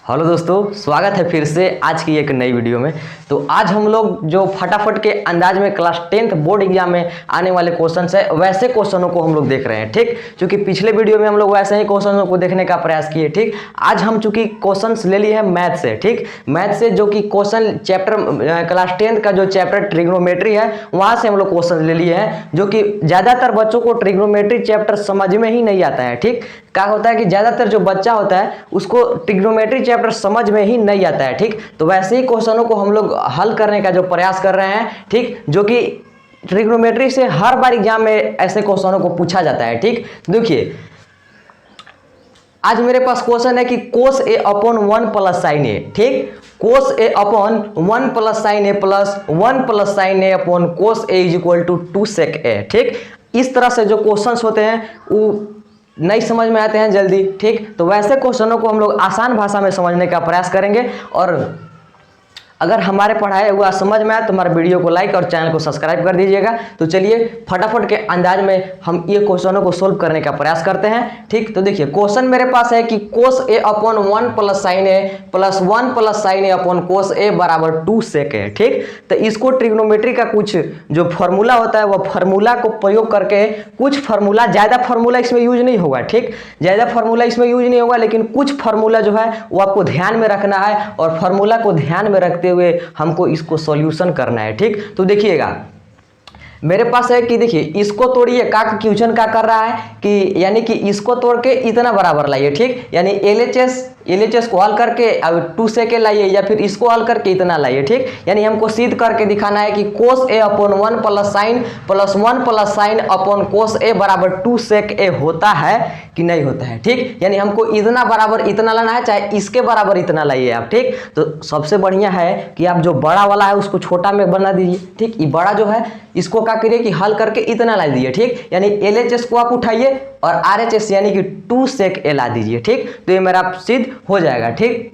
Hello दोस्तों, स्वागत है फिर से आज की एक नई वीडियो में। तो आज हम लोग जो फटाफट के अंदाज में क्लास 10th बोर्ड एग्जाम में आने वाले क्वेश्चंस है वैसे क्वेश्चनों को हम लोग देख रहे हैं। ठीक, क्योंकि पिछले वीडियो में हम लोग वैसे ही क्वेश्चनों को देखने का प्रयास किए। ठीक, आज हम चूंकि क्वेश्चंस ले लिए हैं मैथ से। ठीक, मैथ से जो कि क्वेश्चन चैप्टर क्लास 10th का जो चैप्टर ट्रिग्नोमेट्री है वहां से हम लोग क्वेश्चन ले लिए हैं, जो कि ज्यादातर बच्चों को ट्रिग्नोमेट्री चैप्टर समझ में ही नहीं आता है। ठीक, क्या होता है कि ज्यादातर जो बच्चा होता है उसको ट्रिग्नोमेट्री चैप्टर समझ में ही नहीं आता है। ठीक, तो वैसे ही क्वेश्चनों को हम लोग हल करने का जो प्रयास कर रहे हैं। ठीक, जो कि ट्रिग्नोमेट्री से हर बार एग्जाम में ऐसे क्वेश्चनों को पूछा जाता है। ठीक, देखिए आज मेरे पास क्वेश्चन है कि cos A upon 1 plus sine A. ठीक, cos A upon 1 plus sine A plus 1 plus sine A upon cos A is equal to 2 sec A. ठीक, इस तरह से जो क्वेश्चंस होते हैं वो नहीं समझ में आते हैं जल्दी। ठीक, तो वैसे क्वेश्चनों को हम लोग आसान भाषा में समझने का प्रयास करेंगे। और अगर हमारे पढ़ाई हुआ समझ में आए तो हमारे वीडियो को लाइक और चैनल को सब्सक्राइब कर दीजिएगा। तो चलिए फटाफट के अंदाज में हम ये क्वेश्चनों को सोल्व करने का प्रयास करते हैं। ठीक, तो देखिए क्वेश्चन मेरे पास है कि cos A upon 1 plus sine A plus 1 plus sine A upon cos A बराबर 2 सेक है। ठीक, तो इसको ट्रिग्नोमेट्री का कुछ जो फॉर्मूला होता है वह फॉर्मूला को प्रयोग करके कुछ फार्मूला, ज़्यादा फार्मूला इसमें यूज नहीं होगा। ठीक, ज़्यादा फार्मूला इसमें यूज नहीं होगा, लेकिन कुछ फार्मूला जो है वो आपको ध्यान में रखना है और फार्मूला को ध्यान में रखते हुए हमको इसको सॉल्यूशन करना है। ठीक, तो देखिएगा मेरे पास है कि देखिए इसको तोड़िए, का क्वेश्चन का कर रहा है कि यानी कि इसको तोड़ के इतना बराबर लाइए। ठीक, यानी एलएचएस को हल करके अब 2 सेक लाइए या फिर इसको हल करके इतना लाइए। ठीक, यानी हमको सिद्ध करके दिखाना है कि cos A upon 1 plus sine upon cos A बराबर 2 सेक ए होता है कि नहीं होता है। ठीक, यानी हमको इतना बराबर इतना लाना है, चाहे इसके बराबर इतना लाइए आप। ठीक, तो सबसे बढ़िया है कि आप जो बड़ा वाला है उसको छोटा में बना दीजिए। ठीक, ये बड़ा जो है इसको क्या करिए कि हल करके इतना ला दीजिए। ठीक, यानी एलएचएस को आप उठाइए और आरएचएस यानी कि 2 सेक ए ला दीजिए। ठीक, तो ये मेरा सिद्ध हो जाएगा। ठीक,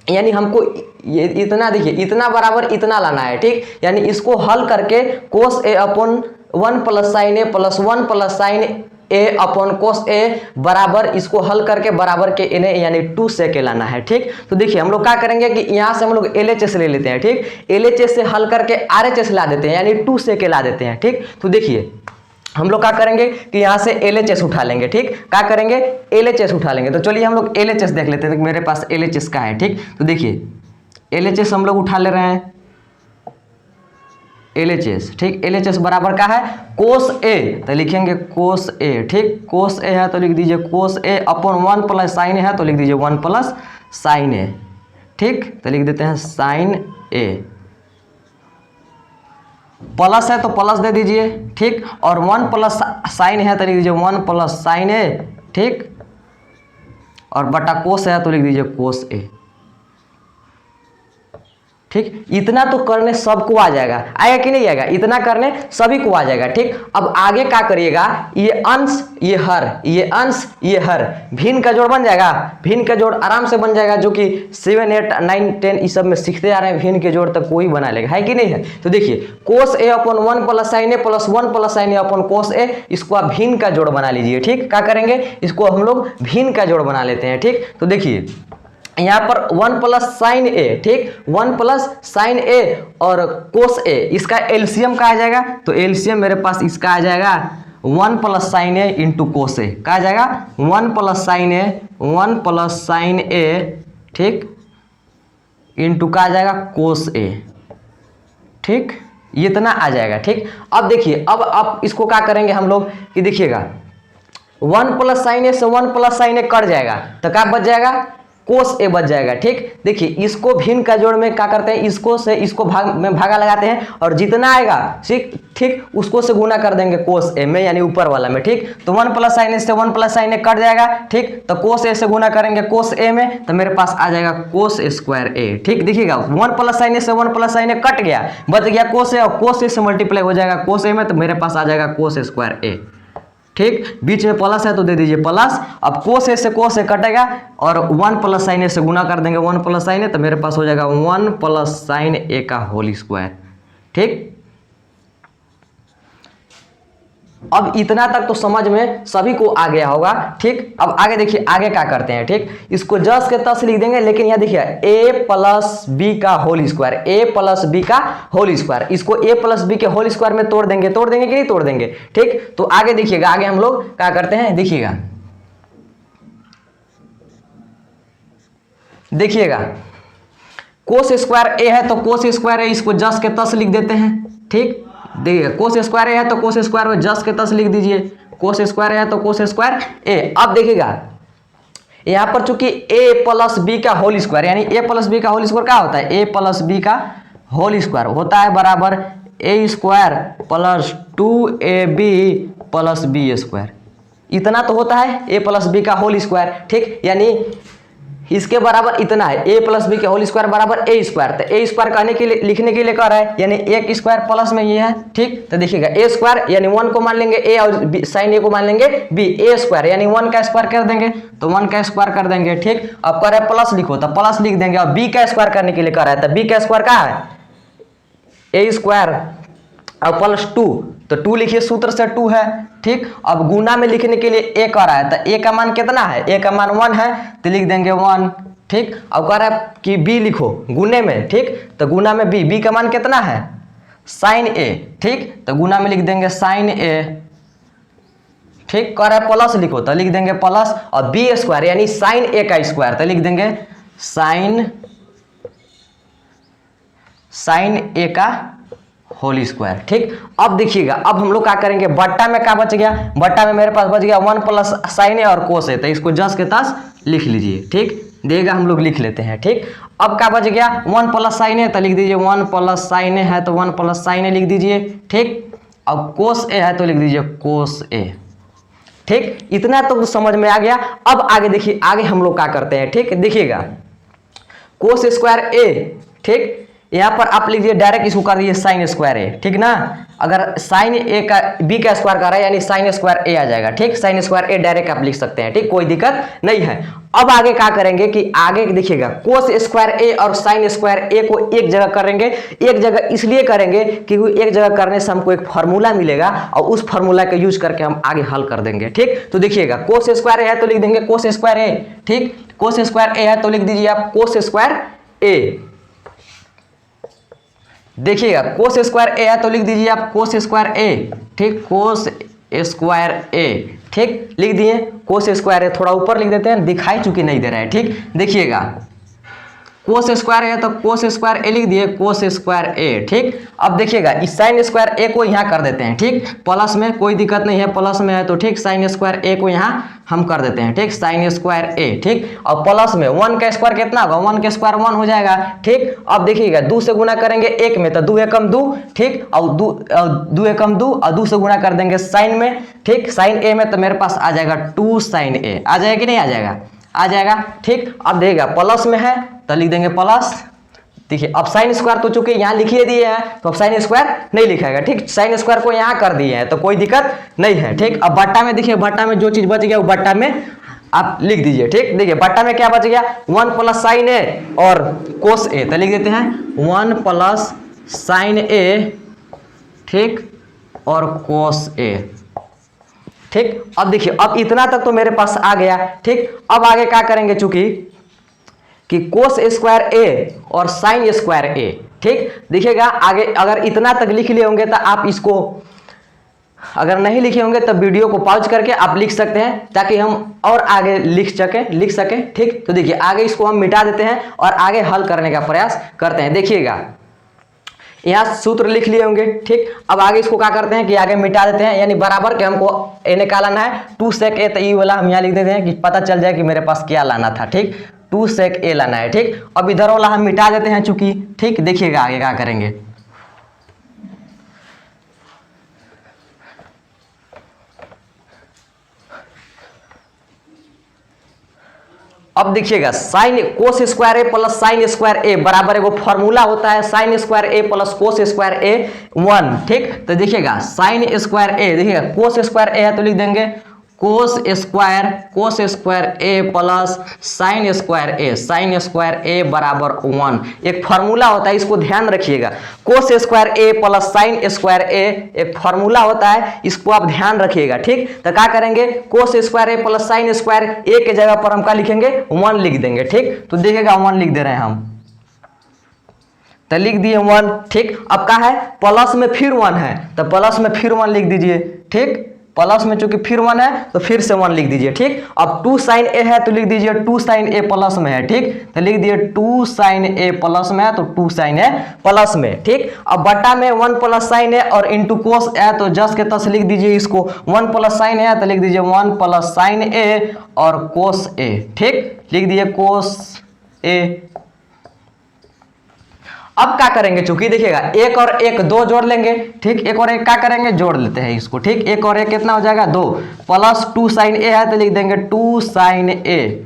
यानी हमको ये इतना देखिए इतना बराबर इतना लाना है। ठीक, यानी इसको हल करके कोस A upon 1 plus sine A plus 1 plus sine A upon cos A बराबर इसको हल करके बराबर के इन्हें यानी 2 सेक लाना है। ठीक, तो देखिए हम लोग क्या करेंगे कि यहाँ से हम लोग एलएचएस ले लेते हैं। ठीक, एलएचएस से हल करके आरएचएस ला देते हैं यानी 2 सेक ला देते हैं। ठीक, तो देखिए हम लोग क्या करेंगे कि यहाँ से एलएचएस उठा लेंगे। ठीक, क्या करेंगे एलएचएस उठा लेंगे। तो चलिए हम लोग एलएचएस देख लेते हैं, मेरे पास एलएचएस का है। ठीक, तो देखिए एलएचएस हम लोग उठा ले रहे हैं एलएचएस। ठीक, एलएचएस बराबर का है कोस ए, तो लिखेंगे कोस ए। ठीक, कोस ए है तो लिख दीजिए कोस ए अपॉन 1 प्लस साइन ए है तो लिख दीजिए 1 प्लस साइन ए। ठीक, तो लिख देते हैं साइन ए, प्लस है तो प्लस दे दीजिए। ठीक, और 1 प्लस साइन है तो लिख दीजिए 1 प्लस साइन ए। ठीक, और बटा कोस है तो लिख दीजिए कोस ए। ठीक, इतना तो करने सबको आ जाएगा, आएगा कि नहीं आएगा, इतना करने सभी को आ जाएगा। ठीक, अब आगे क्या करिएगा, ये अंश ये हर, ये अंश ये हर, भिन्न का जोड़ बन जाएगा। भिन्न का जोड़ आराम से बन जाएगा, जो कि 7 8 9 10 इस सब में सीखते आ रहे हैं। भिन्न के जोड़ तक कोई बना लेगा, है कि नहीं है। तो देखिए कोस A upon 1 plus sine A plus 1 plus sine A upon cos ए, इसको आप भिन्न का जोड़ बना लीजिए। ठीक, क्या करेंगे इसको हम लोग भिन्न का जोड़ बना लेते हैं। ठीक, तो देखिए यहाँ पर 1 प्लस साइन ए। ठीक, 1 प्लस साइन ए और कोस ए, इसका एलसीएम का आ जाएगा। तो एलसीएम मेरे पास इसका आ जाएगा 1 प्लस साइन ए इंटू कोस ए, का आ जाएगा 1 plus sine A, 1 plus sine A. ठीक, इंटू का आ जाएगा कोस ए। ठीक, इतना आ जाएगा। ठीक, अब देखिए अब आप इसको क्या करेंगे हम लोग कि देखिएगा 1 प्लस साइन ए से 1 प्लस साइन ए कट जाएगा तो क्या बच जाएगा कोस ए बच जाएगा। ठीक, देखिए इसको भिन्न का जोड़ में क्या करते हैं, इसको से इसको भाग में भागा लगाते हैं और जितना आएगा ठीक उसको से गुना कर देंगे कोस ए में यानी ऊपर वाला में। ठीक, तो 1 प्लस साइन ए से 1 प्लस साइन ए कट जाएगा। ठीक, तो कोस ए से गुना करेंगे कोस ए में तो मेरे पास आ जाएगा कोस स्क्वायर ए। ठीक, देखिएगा 1 प्लस साइन ए से 1 प्लस साइन ए कट गया, बच गया कोस ए और कोस ए से मल्टीप्लाई हो जाएगा कोस ए में, तो मेरे पास आ जाएगा कोस स्क्वायर ए। ठीक, बीच में प्लस है तो दे दीजिए प्लस। अब कोस ए से कोस ए कटेगा और 1 प्लस साइन ए से गुना कर देंगे 1 प्लस साइन ए, तो मेरे पास हो जाएगा 1 प्लस साइन ए का होल स्क्वायर। ठीक, अब इतना तक तो समझ में सभी को आ गया होगा। ठीक, अब आगे देखिए आगे क्या करते हैं। ठीक, इसको जस के तस लिख देंगे, लेकिन यहाँ देखिए a प्लस बी का whole square, a plus B का होल स्क्वायर, इसको a प्लस बी के होल स्क्वायर में तोड़ देंगे कि नहीं तोड़ देंगे। ठीक, तो आगे देखिएगा, आगे हम लोग क्या करते हैं देखिएगा, कोस स्क्वायर ए है तो कोस स्क्वायर ए, इसको जस के तस लिख देते हैं। ठीक, देखिए कोस स्क्वायर ए है तो कोस स्क्वायर में जस के तस लिख दीजिए, कोस स्क्वायर ए है तो कोस स्क्वायर ए। अब देखिएगा यहाँ पर चूंकि a प्लस बी का होल स्क्वायर, यानी a प्लस बी का होल स्क्वायर क्या होता है, a प्लस बी का होल स्क्वायर होता है बराबर a square plus 2ab plus B square. इतना तो होता है a प्लस बी का होल स्क्वायर। ठीक, यानी इसके बराबर इतना है, a प्लस बी के होल स्क्वायर बराबर a स्क्वायर। तो a स्क्वायर कहने के लिए लिखने के लिए कह रहा है, यानी एक स्क्वायर प्लस में ये है। ठीक, तो देखिएगा a स्क्वायर यानी 1 को मान लेंगे a और साइन a को मान लेंगे b, a स्क्वायर यानी 1 का स्क्वायर कर देंगे तो 1 का स्क्वायर कर देंगे। ठीक, अब कह रहा है प्लस लिखो तो प्लस लिख देंगे, और b का स्क्वायर करने के लिए कह रहा है तो b का स्क्वायर क्या है a स्क्वायर और प्लस 2, तो 2 लिखिए, सूत्र से 2 है। ठीक, अब गुना में लिखने के लिए a कह रहा है तो a का मान कितना है, a का मान 1 है तो लिख देंगे 1। ठीक, अब कह रहा है कि b लिखो गुने में। ठीक, तो गुना में b का मान कितना है साइन a। ठीक, तो गुना में लिख देंगे साइन a। ठीक, कह रहा है प्लस लिखो तो लिख देंगे प्लस, और b स्क्वायर यानी साइन a का स्क्वायर तो लिख देंगे साइन a का होल स्क्वायर। ठीक, अब देखिएगा, अब हम लोग क्या करेंगे, बट्टा में क्या बच गया, बट्टा में मेरे पास बच गया 1 प्लस साइन ए और कोस ए, तो इसको जस के तस लिख लीजिए। ठीक, देगा हम लोग लिख लेते हैं। ठीक, अब क्या बच गया 1 प्लस साइन ए, तो लिख दीजिए 1 प्लस साइन ए है तो 1 प्लस साइन ए लिख दीजिए। ठीक, अब कोस ए है तो लिख दीजिए कोस ए। ठीक, इतना तो समझ में आ गया। अब आगे देखिए, आगे हम लोग क्या करते हैं। ठीक, देखिएगा कोस स्क्वायर ए। ठीक, यहाँ पर आप लिखिए डायरेक्ट इसको कर दीजिए साइन स्क्वायर ए। ठीक ना, अगर साइन ए का बी का स्क्वायर कर रहा है यानी साइन स्क्वायर ए आ जाएगा। ठीक, साइन स्क्वायर ए डायरेक्ट आप लिख सकते हैं। ठीक, कोई दिक्कत नहीं है। अब आगे क्या करेंगे कि आगे देखिएगा कोस स्क्वायर ए और साइन स्क्वायर ए को एक जगह करेंगे। एक जगह इसलिए करेंगे क्योंकि एक जगह करने से हमको एक फार्मूला मिलेगा और उस फार्मूला का यूज करके हम आगे हल कर देंगे। ठीक, तो देखिएगा कोस स्क्वायर ए है तो लिख देंगे कोस स्क्वायर ए। ठीक, कोस स्क्वायर ए है तो लिख दीजिए आप कोस स्क्वायर ए। देखिएगा कोस स्क्वायर ए है तो लिख दीजिए आप कोस स्क्वायर ए। ठीक, कोस स्क्वायर ए। ठीक, लिख दिए कोस स्क्वायर ए, थोड़ा ऊपर लिख देते हैं, दिखाई चूंकि नहीं दे रहा है। ठीक, देखिएगा कोस स्क्वायर ए तो कोस स्क्वायर ए लिख दिए कोस स्क्वायर ए। ठीक, अब देखिएगा इस साइन स्क्वायर ए को यहाँ कर देते हैं। ठीक, प्लस में कोई दिक्कत नहीं है, प्लस में है तो ठीक साइन स्क्वायर ए को यहाँ हम कर देते हैं। ठीक, साइन स्क्वायर ए। ठीक, और प्लस में 1 का स्क्वायर कितना होगा, 1 का स्क्वायर 1 हो जाएगा। ठीक, अब देखिएगा 2 से गुना करेंगे 1 में तो 2 एकम 2। ठीक, और 2 एकम 2 और 2 से गुना कर देंगे साइन में। ठीक, साइन ए में तो मेरे पास आ जाएगा 2 साइन ए। आ जाएगा कि नहीं आ जाएगा, आ जाएगा। ठीक, अब देखिएगा प्लस में है तो लिख देंगे प्लस। देखिए अब साइन स्क्वायर तो चूंकि यहाँ लिखिए दिए हैं तो अब साइन स्क्वायर नहीं लिखाएगा। ठीक, साइन स्क्वायर को यहाँ कर दिए हैं तो कोई दिक्कत नहीं है। ठीक, अब बट्टा में देखिए, बट्टा में जो चीज बच गया वो बट्टा में आप लिख दीजिए। ठीक, देखिए बट्टा में क्या बच गया 1 प्लस साइन ए और कोस ए, तो लिख देते हैं 1 प्लस साइन ए। ठीक, और कोस ए। ठीक, अब देखिए अब इतना तक तो मेरे पास आ गया। ठीक, अब आगे क्या करेंगे चूंकि कि कोस स्क्वायर ए और साइन स्क्वायर ए। ठीक, देखिएगा आगे अगर इतना तक लिख लिए होंगे तो आप इसको, अगर नहीं लिखे होंगे तो वीडियो को पॉज करके आप लिख सकते हैं ताकि हम और आगे लिख सकें। ठीक, तो देखिए आगे इसको हम मिटा देते हैं और आगे हल करने का प्रयास करते हैं। देखिएगा यहाँ सूत्र लिख लिए होंगे। ठीक, अब आगे इसको क्या करते हैं कि आगे मिटा देते हैं, यानी बराबर के हमको ए निकालना है 2 सेक ए, तो ई वाला हम यहाँ लिख देते हैं कि पता चल जाए कि मेरे पास क्या लाना था। ठीक, 2 सेक ए लाना है। ठीक, अब इधर वाला हम मिटा देते हैं चूंकि। ठीक, देखिएगा आगे क्या करेंगे। अब देखिएगा साइन कोस स्क्वायर ए प्लस साइन स्क्वायर ए बराबर एगो फॉर्मूला होता है साइन स्क्वायर ए प्लस कोस स्क्वायर ए 1। ठीक, तो देखिएगा साइन स्क्वायर ए, देखिएगा कोस स्क्वायर ए है तो लिख देंगे कोस स्क्वायर ए प्लस साइन स्क्वायर ए बराबर 1। एक फार्मूला होता है, इसको ध्यान रखिएगा। कोस स्क्वायर ए प्लस साइन स्क्वायर ए एक फार्मूला होता है, इसको आप ध्यान रखिएगा। ठीक, तो क्या करेंगे, कोस स्क्वायर ए प्लस साइन स्क्वायर ए के जगह पर हम क्या लिखेंगे, 1 लिख देंगे। ठीक, तो देखिएगा 1 लिख दे रहे हैं हम, तो लिख दिए 1। ठीक, अब क्या है, प्लस में फिर 1 है, तो प्लस में फिर 1 लिख दीजिए। ठीक, प्लस में चूंकि फिर 1 है तो फिर से 1 लिख दीजिए। ठीक, अब 2 साइन ए है तो लिख दीजिए 2 साइन ए प्लस में है। ठीक, तो लिख दिए 2 साइन ए प्लस में है तो 2 साइन ए प्लस में। ठीक, अब बटा में 1 प्लस साइन ए और इंटू कोस है तो जस के तस लिख दीजिए इसको। 1 प्लस साइन है तो लिख दीजिए 1 प्लस साइन ए और कोस ए। ठीक, लिख दिए कोस ए। अब क्या करेंगे, चूंकि देखिएगा एक और एक 2 जोड़ लेंगे। ठीक, एक और एक क्या करेंगे, जोड़ लेते हैं इसको। ठीक, एक और एक कितना हो जाएगा, 2 प्लस 2 साइन ए है तो लिख देंगे 2 साइन ए।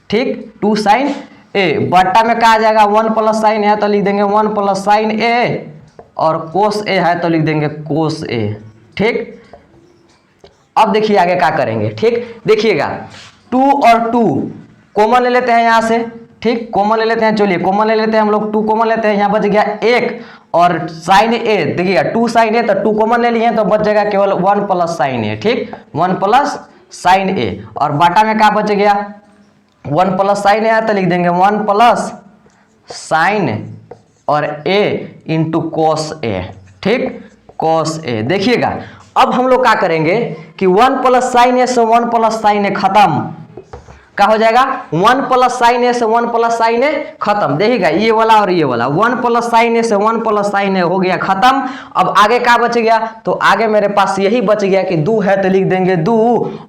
ठीक, 2 साइन ए बट्टा में क्या आ जाएगा, 1 प्लस साइन है तो लिख देंगे 1 प्लस साइन ए और कोस ए है तो लिख देंगे कोस ए। ठीक, अब देखिए आगे क्या करेंगे। ठीक, देखिएगा 2 और 2 कॉमन ले लेते हैं यहाँ से। ठीक, कॉमन ले लेते हैं, चलिए कॉमन ले लेते हैं हम लोग, 2 कॉमन लेते हैं, यहाँ बच गया 1 और साइन ए। देखिएगा 2 साइन ए तो 2 कॉमन ले लिए तो बच जाएगा केवल 1 प्लस साइन ए। ठीक, 1 प्लस साइन ए और बाटा में क्या बच गया, 1 प्लस साइन ए है तो लिख देंगे 1 प्लस साइन और ए इंटू कोस ए। ठीक, कोस ए। देखिएगा अब हम लोग क्या करेंगे कि 1 प्लस साइन ए से 1 प्लस साइन ए खत्म, क्या हो जाएगा, 1 प्लस साइन ए से 1 प्लस साइन ए खत्म। देखिएगा ये वाला और ये वाला, 1 प्लस साइन ए से 1 प्लस साइन ए हो गया खत्म। अब आगे क्या बच गया, तो आगे मेरे पास यही बच गया कि 2 है तो लिख देंगे 2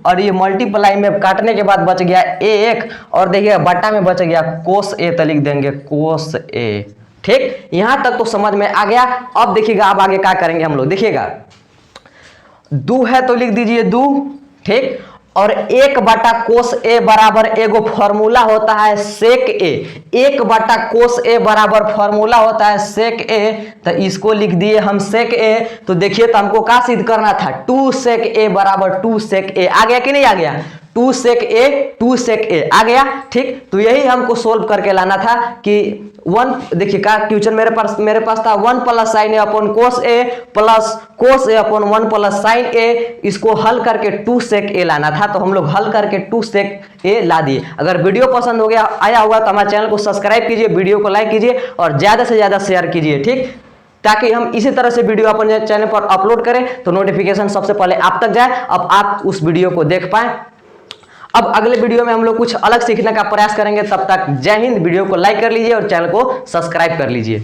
और ये मल्टीप्लाई में काटने के बाद बच गया 1 और देखिएगा बट्टा में बच गया कोस ए तो लिख देंगे कोस ए। ठीक, यहां तक तो समझ में आ गया। अब देखिएगा अब आगे क्या करेंगे हम लोग, देखिएगा 2 है तो लिख दीजिए 2। ठीक, और 1 बटा कोस ए बराबर एगो फॉर्मूला होता है सेक ए। 1 बटा कोस ए बराबर फॉर्मूला होता है सेक ए, तो इसको लिख दिए हम सेक ए। तो देखिए तो हमको क्या सिद्ध करना था, 2 सेक ए बराबर 2 सेक ए। आ गया कि नहीं आ गया, 2 सेक ए आ गया। ठीक, तो यही हमको सोल्व करके लाना था कि 1, देखिए का क्वेश्चन मेरे पास था 1 plus sine A upon cos A plus cos A upon 1 plus sine ए। इसको हल करके 2 सेक ए लाना था, तो हम लोग हल करके 2 सेक ए ला दिए। अगर वीडियो पसंद हो गया आया होगा तो हमारे चैनल को सब्सक्राइब कीजिए, वीडियो को लाइक कीजिए और ज़्यादा से ज़्यादा शेयर कीजिए। ठीक, ताकि हम इसी तरह से वीडियो अपने चैनल पर अपलोड करें तो नोटिफिकेशन सबसे पहले आप तक जाए, अब आप उस वीडियो को देख पाएं। अब अगले वीडियो में हम लोग कुछ अलग सीखने का प्रयास करेंगे। तब तक जय हिंद। वीडियो को लाइक कर लीजिए और चैनल को सब्सक्राइब कर लीजिए।